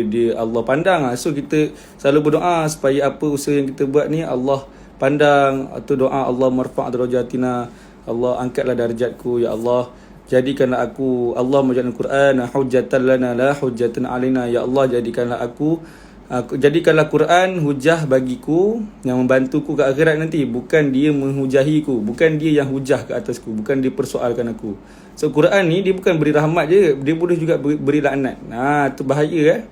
dia Allah pandang. So kita selalu berdoa supaya apa usaha yang kita buat ni Allah pandang, atau doa Allah marfa' darajatina, Allah angkatlah darjatku ya Allah. jadikanlah aku, Allah menjadikan Quran hujjatan lana la hujjatan alaina. Ya Allah, jadikanlah Quran hujah bagiku, yang membantuku ke akhirat nanti. Bukan dia menghujahiku, bukan dia yang hujah ke atasku, bukan dia persoalkan aku. So Quran ni dia bukan beri rahmat je, dia boleh juga beri laknat. Tu bahaya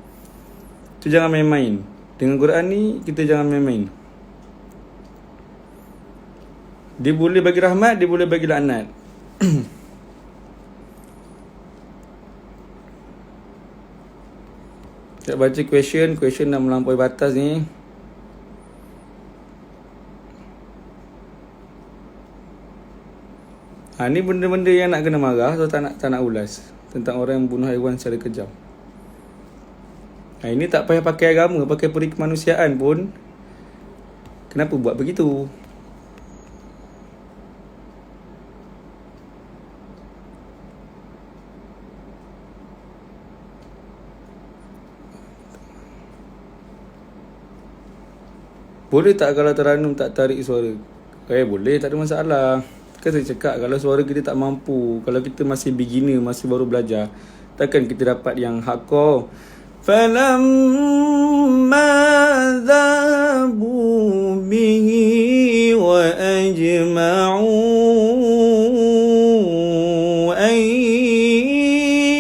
tu, jangan main-main dengan Quran ni. Kita jangan main-main. Dia boleh bagi rahmat, dia boleh bagi laknat. Tak baca question dah melampaui batas ni. Ni benda-benda yang nak kena marah. So tak nak ulas tentang orang yang bunuh haiwan secara kejam. Ini tak payah pakai agama, pakai peri kemanusiaan pun. Kenapa buat begitu? Boleh tak kalau Teranum tak tarik suara? Boleh, tak ada masalah. Kan saya cakap, kalau suara kita tak mampu, kalau kita masih beginner, masih baru belajar, takkan kita dapat yang hardcore. فَلَمَّا ذَهَبُوا بِهِ وَأَجْمَعُوا أَنْ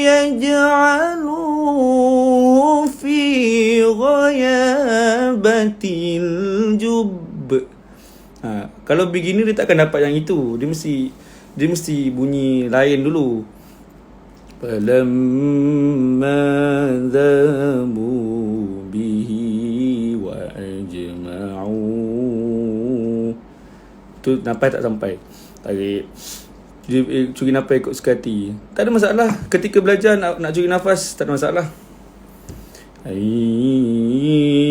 يَجْعَلُوهُ فِي غَيَابَةِ الْجُبِّ. Kalau beginner dia takkan dapat yang itu. Dia mesti bunyi lain dulu. فَلَمَّا ذَهَبُوا بِهِ وَأَجْمَعُوا. Tu nafas tak sampai. Tarik. Curi nafas ikut suka hati. Tak ada masalah. Ketika belajar nak curi nafas, tak ada masalah.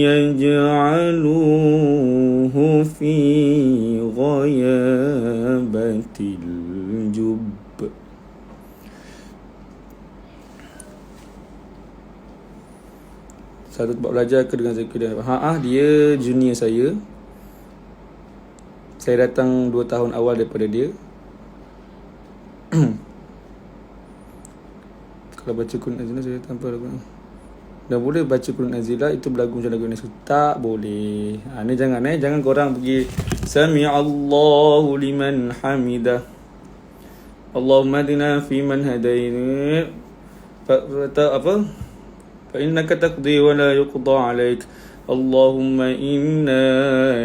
يَجْعَلُوهُ فِي غَيَابَةِ الْجُبِّ. Satu tempat belajar ke dengan Zakir dan dia junior saya. Saya datang 2 tahun awal daripada dia. Kalau baca Quran Nazilah saya tanpa lagu. Dah boleh baca Quran Nazilah itu berlagu macam lagu Nazilah? Tak boleh. Ni jangan korang pergi Sami'allahu liman hamidah. Allahumma hadina fi man hadaina. فإنك تقضي ولا يقضى عليك اللهم إنا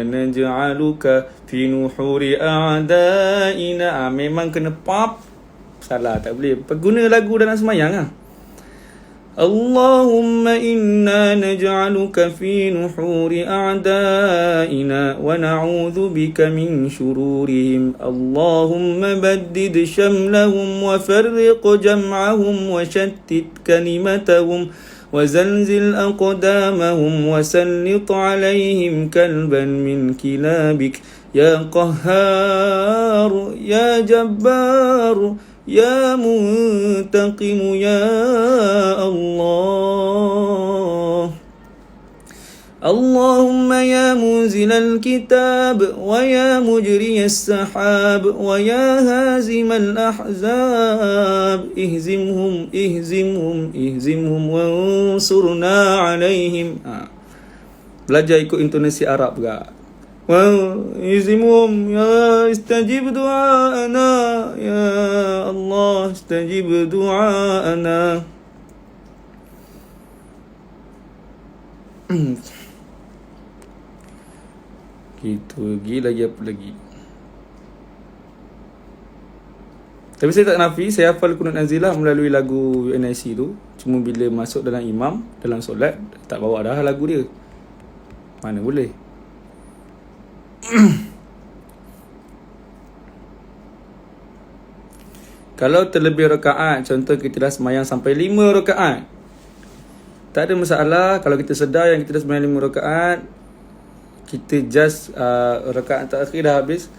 نجعلك في نحور أعدائنا. Memang kena pop. Salah, tak boleh. Guna lagu dalam semayang اللهم إنا نجعلك في نحور أعدائنا ونعوذ بك من شرورهم اللهم بدد شملهم وفرق جمعهم وشتت كلمتهم وزلزل أقدامهم وسلط عليهم كلبا من كلابك يا قهار يا جبار يا منتقم يا الله اللهم يا منزل الكتاب ويا مجري السحاب ويا هازم الأحزاب اهزمهم وانصرنا عليهم. Belajar ikut intonasi Arab juga. اهزمهم يا استجب دعاءنا يا الله استجب دعاءنا. Gitu lagi apa lagi. Tapi saya tak nafi, saya hafal Qunut Nazilah melalui lagu UNIC tu. Cuma bila masuk dalam imam, dalam solat, tak bawa dah lagu dia. Mana boleh. Kalau terlebih rakaat, contoh kita dah semayang sampai 5 rakaat, tak ada masalah. Kalau kita sedar yang kita dah semayang 5 rakaat, kita just rakaat terakhir dah habis.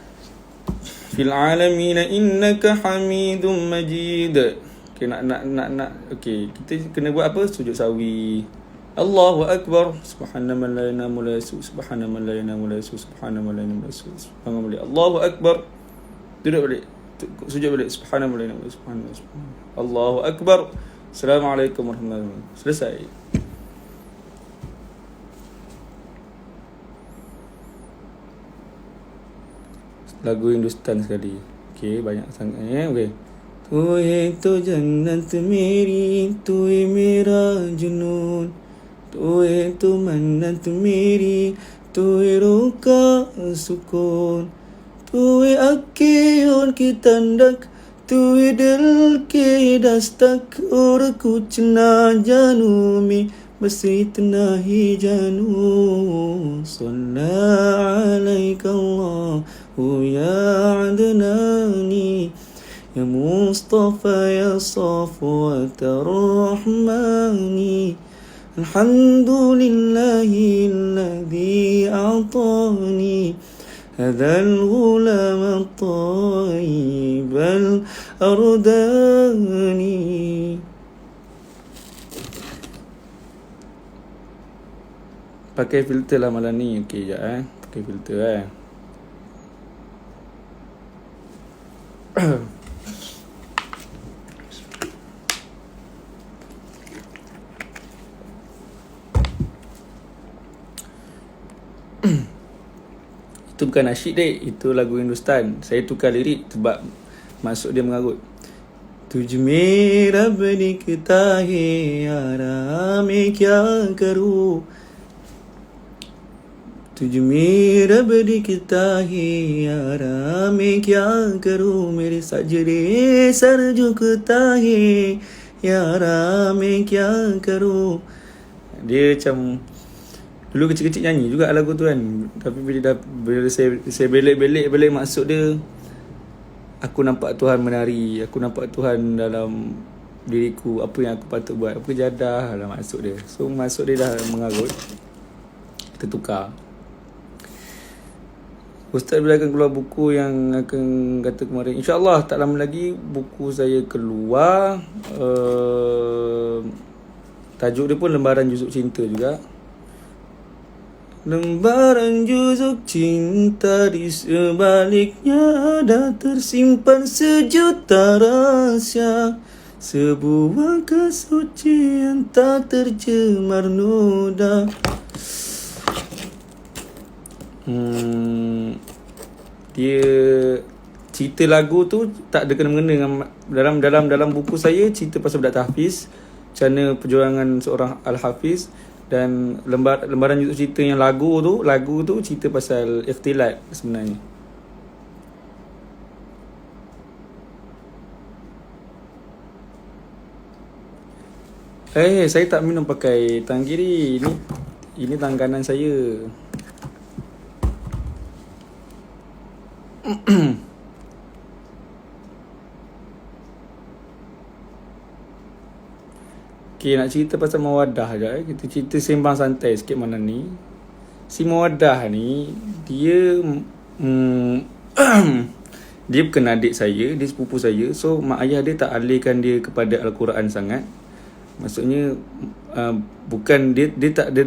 Fil alamin innaka hamidum majid. Okay, nak okay, kita kena buat apa? Sujud sawi. Allahu akbar. Subhanallahi la ilaha illa hu subhanallahi la ilaha illa hu subhanallahi la ilaha illa hu subhanallahi. Allahu akbar. Duduk balik. Sujud balik. Subhanallah, subhanallah, subhanallah. Allahu Akbar. Assalamualaikum warahmatullahi wabarakatuh. Selesai. Lagu Hindustan sekali. Okay, banyak sangat. Okay. Tu hai to jannat meri, tu hai mera junun, tu hai to mannat meri, tu hai roka sukun, tu hai आँखें की ठंडक, तू ही दिल की दस्तक, और कुछ ना जानूं मैं, बस इतना ही जानूं. सल्ला अलैका अल्लाहु या अदनानी, या मुस्तफा या सफवत الرحمن. الحمد لله الذي أعطاني هذا الغلام الطيب الأرداني. Pakai filter lah malam ni. Okey sekejap pakai filter Itu bukan nasyid itu lagu Hindustan. Saya tukar lirik sebab maksud dia mengarut. तुझ में रब दिखता है यारा मैं क्या करूं, तुझ में रब दिखता है यारा मैं क्या करूं, मेरे सजदे सर झुकता है यारा मैं क्या करूं. Dia macam dulu kecil-kecil nyanyi juga lagu tu kan. Tapi bila saya belik maksud dia, aku nampak Tuhan menari, aku nampak Tuhan dalam diriku, apa yang aku patut buat, apa jadah lah maksud dia. So maksud dia dah mengarut, kita tukar. Ustaz bila akan keluar buku yang akan kata kemarin, InsyaAllah tak lama lagi buku saya keluar. Tajuk dia pun Lembaran Juzuk Cinta juga. Lembaran juzuk cinta, di sebaliknya ada tersimpan sejuta rahsia, sebuah kesucian tak tercemar noda. Dia cerita lagu tu tak ada kena-mengena dengan dalam buku saya cerita pasal budak tahfiz, macam mana perjuangan seorang al-hafiz. Dan lembaran juzuk cerita yang lagu tu cerita pasal ikhtilat sebenarnya. Saya tak minum pakai tangan kiri. Ini tangan kanan saya. Okay, nak cerita pasal Mawaddah je. Kita cerita sembang santai sikit malam ni. Si Mawaddah ni, dia dia bukan adik saya, dia sepupu saya. So mak ayah dia tak alihkan dia kepada Al-Quran sangat. Maksudnya bukan dia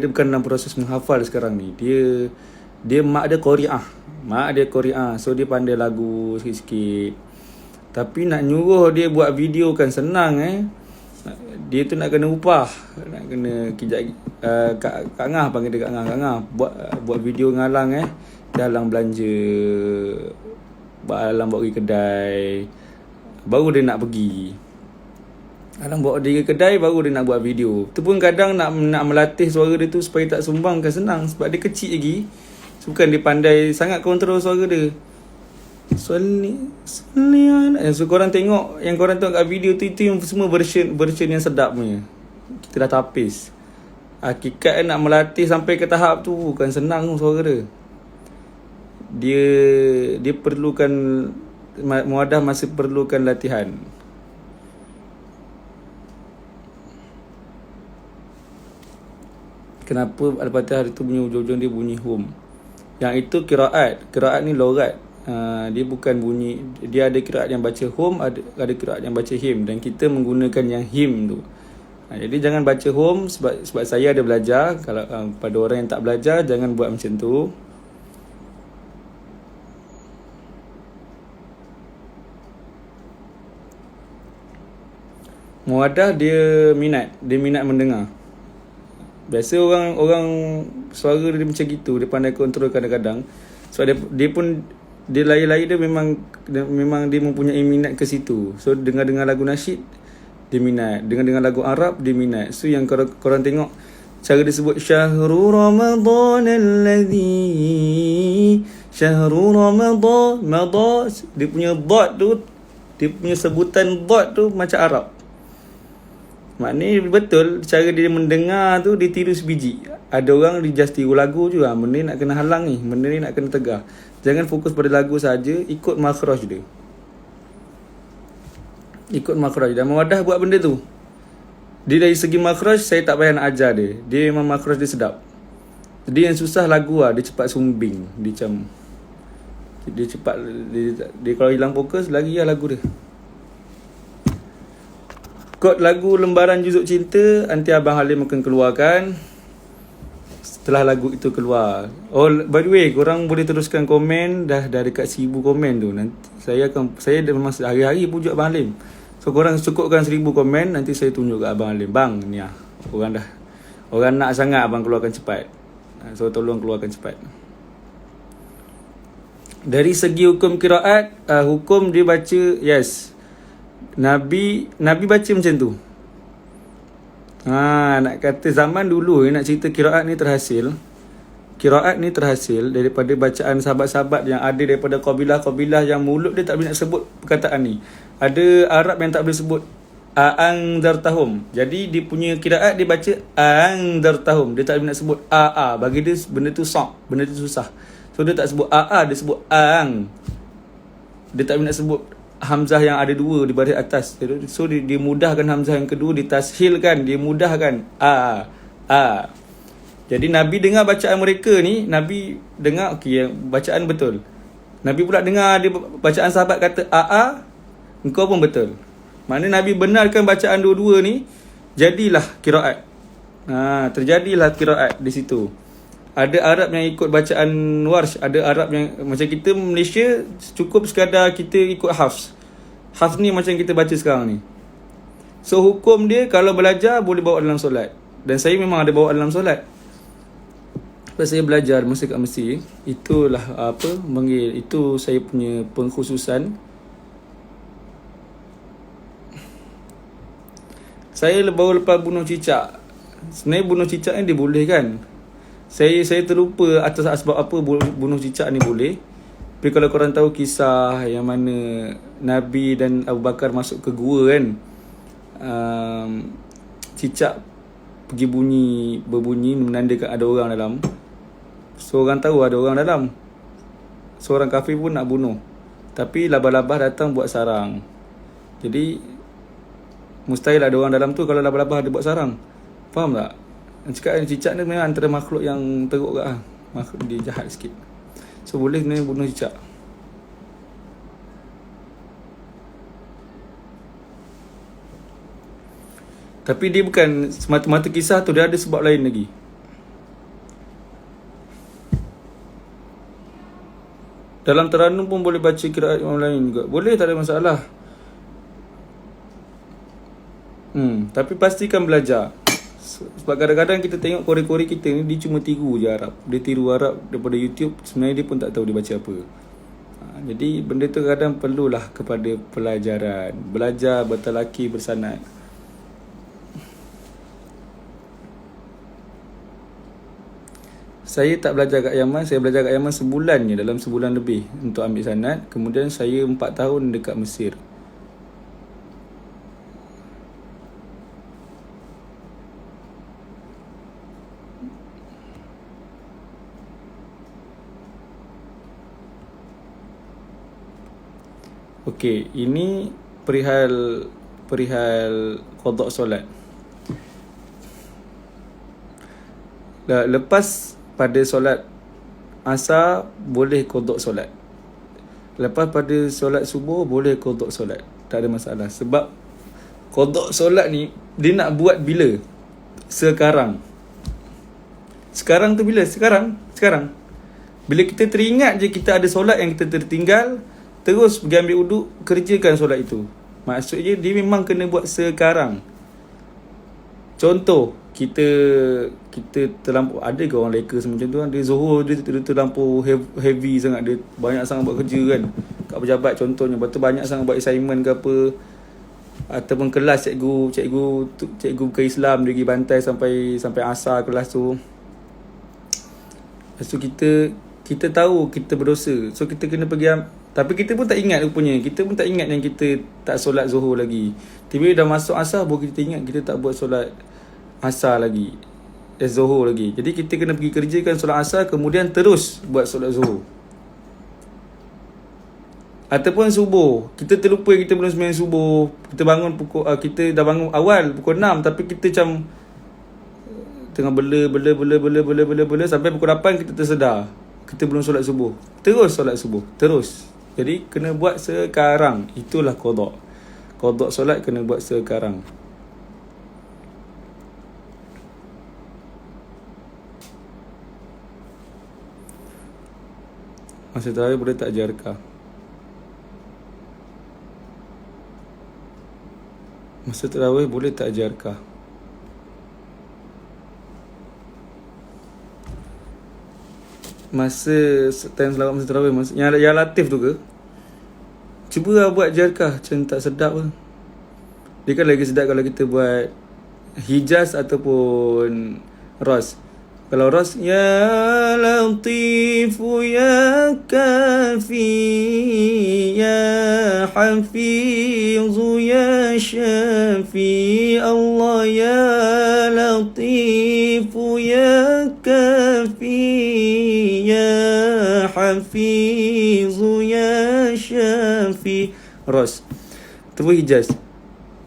bukan dalam proses menghafal sekarang ni. Dia mak dia Qori'ah. So dia pandai lagu sikit-sikit. Tapi nak nyuruh dia buat video kan senang Dia tu nak kena upah, nak kena kijak Kak Ngah panggil dia Kak Ngah buat video ngalang dalam belanja, alang bawa pergi kedai, baru dia nak pergi. Alang bawa dia ke kedai, baru dia nak buat video. Tu pun kadang nak melatih suara dia tu supaya tak sumbang kan senang. Sebab dia kecil lagi. Bukan dia pandai sangat kontrol suara dia. So korang tengok, yang korang tengok kat video tu, itu yang semua version yang sedap punya. Kita dah tapis. Hakikat nak melatih sampai ke tahap tu bukan senang suara dia. Dia perlukan, Mawaddah masih perlukan latihan. Kenapa Al-Fatihah itu bunyi ujung-ujung dia bunyi hum. Yang itu Qiraat ni logat. Dia bukan bunyi, dia ada qiraat yang baca hum, ada qiraat yang baca him, dan kita menggunakan yang him tu. Jadi jangan baca hum sebab saya ada belajar. Kalau pada orang yang tak belajar, jangan buat macam tu. Muadah dia minat mendengar. Biasa orang suara dia macam gitu, dia pandai kontrol kadang-kadang. So dia pun dia lain-lain dia memang dia mempunyai minat ke situ. So dengar lagu nasyid dia minat, dengar lagu Arab dia minat. So yang korang tengok cara dia sebut Syahrul Ramadan alladhi Syahrul Ramadan dia punya dot tu, dia punya sebutan dot tu macam Arab. Maknanya betul cara dia mendengar tu dia tiru sebiji. Ada orang dia just tiru lagu je lah. Benda ni nak kena halang ni, benda ni nak kena tegah. Jangan fokus pada lagu saja, ikut makhraj dia. Ikut makhraj. Dan Muadah buat benda tu. Dia dari segi makhraj saya tak payah nak ajar dia. Dia memang makhraj dia sedap. Jadi yang susah lagu lah, dia cepat sumbing. Dia cepat dia kalau hilang fokus lagi lah lagu dia. Kod lagu Lembaran Juzuk Cinta nanti Abang Halim akan keluarkan setelah lagu itu keluar. Oh, by the way, korang boleh teruskan komen. Dah dekat 1000 komen tu. Nanti saya dah memang hari-hari pujuk Abang Halim. So korang cukupkan 1000 komen, nanti saya tunjuk kat Abang Halim. Bang, ni lah. Orang nak sangat abang keluarkan cepat. So tolong keluarkan cepat. Dari segi hukum qiraat, hukum dia baca, yes. Nabi baca macam tu. Nak kata zaman dulu nak cerita qiraat ni terhasil. Qiraat ni terhasil daripada bacaan sahabat-sahabat yang ada daripada kabilah-kabilah yang mulut dia tak boleh nak sebut perkataan ni. Ada Arab yang tak boleh sebut a'angdartahum. Jadi dia punya qiraat dia baca a'angdartahum. Dia tak boleh nak sebut a. Bagi dia benda tu benda tu susah. So dia tak sebut a, dia sebut a'ang. Dia tak boleh nak sebut hamzah yang ada dua di baris atas. So dia mudahkan hamzah yang kedua, ditashilkan, dia mudahkan a. Jadi Nabi dengar bacaan mereka ni, Nabi dengar okey bacaan betul. Nabi pula dengar dia bacaan sahabat kata a, engkau pun betul. Maknanya Nabi benarkan bacaan dua-dua ni, jadilah qiraat. Terjadilah qiraat di situ. Ada Arab yang ikut bacaan Warsh, ada Arab yang macam kita Malaysia cukup sekadar kita ikut Hafs. Hafs ni macam kita baca sekarang ni. So hukum dia kalau belajar boleh bawa dalam solat. Dan saya memang ada bawa dalam solat. Lepas saya belajar masa kat Mesir, itulah itu saya punya pengkhususan. Saya baru lepas bunuh cicak. Sebenarnya bunuh cicak ni dibolehkan. Saya terlupa atas sebab apa bunuh cicak ni boleh. Tapi kalau korang tahu kisah yang mana Nabi dan Abu Bakar masuk ke gua kan, cicak pergi berbunyi menandakan ada orang dalam. So orang tahu ada orang dalam. Seorang kafir pun nak bunuh, tapi labah-labah datang buat sarang. Jadi mustahil ada orang dalam tu kalau labah-labah ada buat sarang. Faham tak? Cakap cicak ni memang antara makhluk yang teruk kat makhluk dia jahat sikit. So boleh sebenarnya bunuh cicak. Tapi dia bukan semata-mata kisah tu, dia ada sebab lain lagi. Dalam Teranum pun boleh baca qiraat yang lain juga. Boleh, tak ada masalah. Tapi pastikan belajar. Sebab kadang-kadang kita tengok kori-kori kita ni, dia cuma tiru je Arab. Dia tiru Arab daripada YouTube. Sebenarnya dia pun tak tahu dia baca apa. Jadi benda tu kadang perlulah kepada pelajaran. Belajar bertalaki bersanad. Saya tak belajar kat Yaman. Saya belajar kat Yaman sebulan je, dalam sebulan lebih untuk ambil sanad. Kemudian saya 4 tahun dekat Mesir. Okey, ini perihal qada solat. Lepas pada solat asar boleh qada solat. Lepas pada solat subuh boleh qada solat. Tak ada masalah. Sebab qada solat ni dia nak buat bila? Sekarang. Sekarang tu bila? Sekarang. Bila kita teringat je kita ada solat yang kita tertinggal, terus pergi ambil uduk, kerjakan solat itu. Maksudnya dia memang kena buat sekarang. Contoh, kita terlampau, ada ke orang Lakers macam tu kan, dia Zohor dia terlampau heavy sangat, dia banyak sangat buat kerja kan kat pejabat contohnya, lepas tu banyak sangat buat assignment ke apa, ataupun kelas cikgu bukan Islam, dia pergi bantai sampai asar kelas tu. Lepas tu kita tahu kita berdosa, so kita kena pergi tapi kita pun tak ingat rupanya. Kita pun tak ingat yang kita tak solat Zuhur lagi. Tiba-tiba dah masuk asar baru kita ingat kita tak buat solat asar lagi, Zuhur lagi. Jadi kita kena pergi kerjakan solat asar, kemudian terus buat solat Zuhur. Ataupun subuh, kita terlupa kita belum sembahyang subuh. Kita bangun kita dah bangun awal pukul 6, tapi kita macam tengah bela sampai pukul 8 kita tersedar kita belum solat subuh. Terus solat subuh, terus. Jadi kena buat sekarang. Itulah qada. Qada solat kena buat sekarang. Masa tarawih boleh tak jarkah? Masa tarawih boleh tak jarkah? Masa time selawat masa tarawih, yang latif tu ke? Cuba lah buat jarkah, macam tak sedap ke. Dia kan lagi sedap kalau kita buat Hijaz ataupun Ras. Kalau Ras, Ya Latifu Ya Kafi Ya Hafizu Ya Syafi Allah Ya Latifu Ya Kafi Ya Hafizu Ya Syafi. Ras. Terus Hijaz,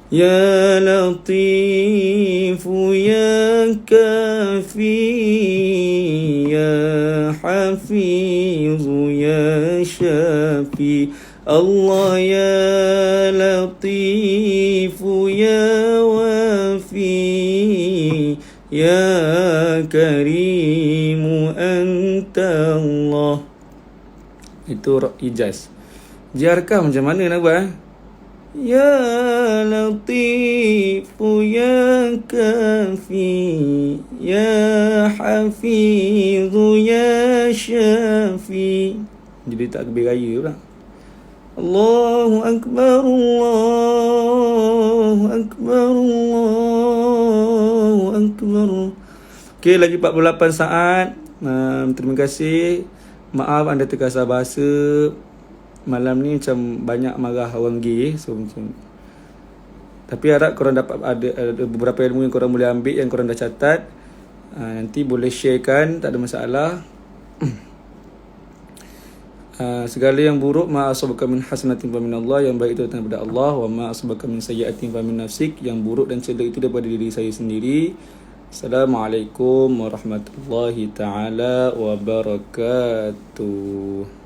Ya Latifu Ya Kafi Ya Hafizu Ya Syafi Allah Ya Latifu Ya Wafi Ya Karimu Anta Allah. Itu Hijaz. Jarkah macam mana nak buat? Ya Latifu Ya Kafi Ya Hafizu Ya Syafi. Jadi tak kebir raya pula. Allahu Akbar Allahu Akbar Allahu Akbar. Okay, lagi 48 saat. Terima kasih. Maaf anda terkasar bahasa. Malam ni macam banyak marah orang gay, so macam, tapi harap korang dapat ada beberapa ilmu yang korang boleh ambil, yang korang dah catat. Nanti boleh sharekan, tak ada masalah. Segala yang buruk, ma asabaka min hasanatin fa min Allah, yang baik itu datang daripada Allah, wa ma asabaka min sayyi'atin fa min nafsik, yang buruk dan celaka itu daripada diri saya sendiri. Assalamualaikum warahmatullahi taala wabarakatuh.